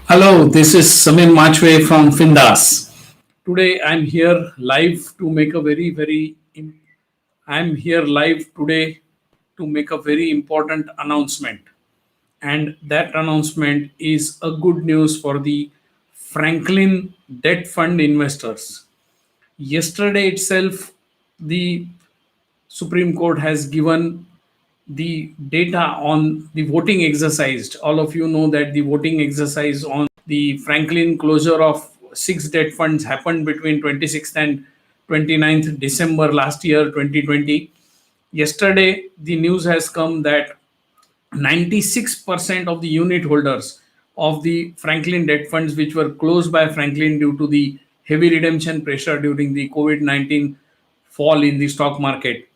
Hello, this is Samir Machwe from FINDAS. Today I'm here live to make a I'm here live today to make a very important announcement. And that announcement is a good news for the Franklin debt fund investors. Yesterday itself, the Supreme Court has given the data on the voting exercise. All of you know that the voting exercise on the Franklin closure of six debt funds happened between 26th and 29th December last year, 2020. Yesterday, the news has come that 96% of the unit holders of the Franklin debt funds, which were closed by Franklin due to the heavy redemption pressure during the COVID 19 fall in the stock market,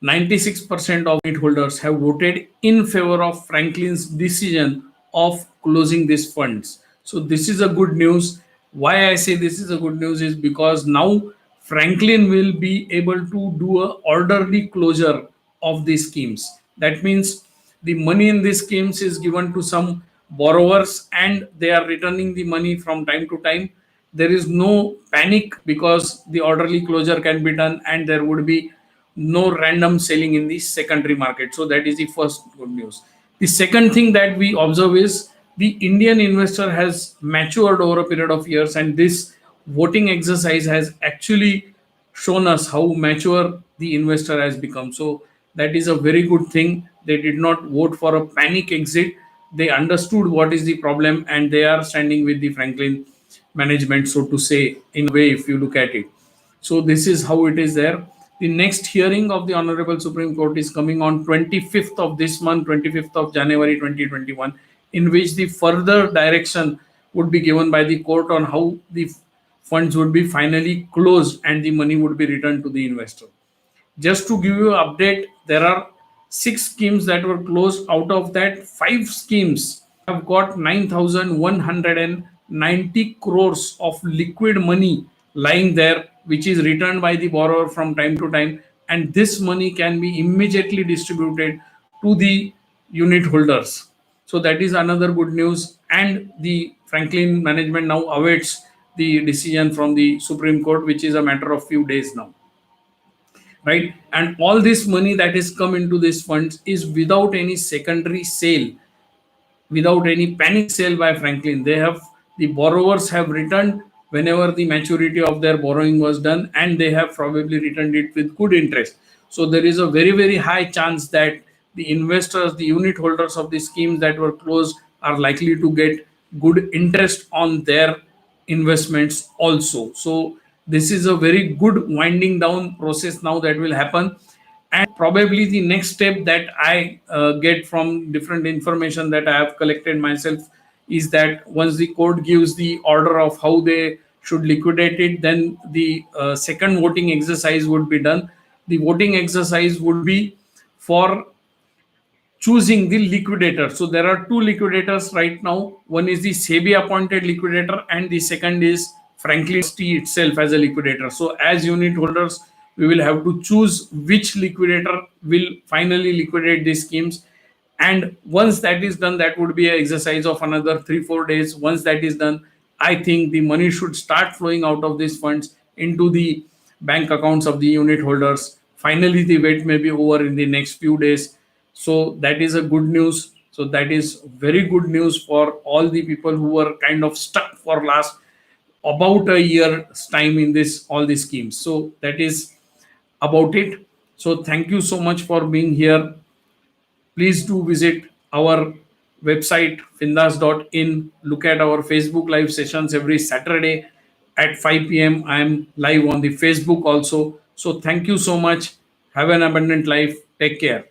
96% of unit holders have voted in favor of Franklin's decision of closing these funds. So this is a good news. Why I say this is a good news is because now Franklin will be able to do a orderly closure of these schemes. That means the money in these schemes is given to some borrowers and they are returning the money from time to time. There is no panic because the orderly closure can be done and there would be no random selling in the secondary market. So that is the first good news. The second thing that we observe is the Indian investor has matured over a period of years, and this voting exercise has actually shown us how mature the investor has become. So that is a very good thing. They did not vote for a panic exit. They understood what is the problem and they are standing with the Franklin management, so to say, in a way, if you look at it. So this is how it is there. The next hearing of the Honorable Supreme Court is coming on 25th of this month, 25th of January 2021, in which the further direction would be given by the court on how the funds would be finally closed and the money would be returned to the investor. Just to give you an update, there are six schemes that were closed. Out of that, five schemes have got 9,190 crores of liquid money lying there, which is returned by the borrower from time to time. And this money can be immediately distributed to the unit holders. So that is another good news. And the Franklin management now awaits the decision from the Supreme Court, which is a matter of few days now, right? And all this money that is come into these funds is without any secondary sale, without any panic sale by Franklin. They have, the borrowers have returned whenever the maturity of their borrowing was done, and they have probably returned it with good interest. So there is a very high chance that the investors, the unit holders of the schemes that were closed, are likely to get good interest on their investments also. So this is a very good winding down process now that will happen. And probably the next step that I get from different information that I have collected myself is that once the court gives the order of how they should liquidate it, then the second voting exercise would be done. The voting exercise would be for choosing the liquidator. So there are two liquidators right now. One is the SEBI appointed liquidator, and the second is Franklin T itself as a liquidator. So as unit holders, we will have to choose which liquidator will finally liquidate these schemes. And once that is done, that would be an exercise of another 3-4 days. Once that is done, I think the money should start flowing out of these funds into the bank accounts of the unit holders. Finally, the wait may be over in the next few days. So that is a good news. So that is very good news for all the people who were kind of stuck for last about a year's time in this all these schemes. So that is about it. So thank you so much for being here. Please do visit our website findas.in. Look at our Facebook live sessions every Saturday at 5 p.m. I am live on the Facebook also. So thank you so much. Have an abundant life. Take care.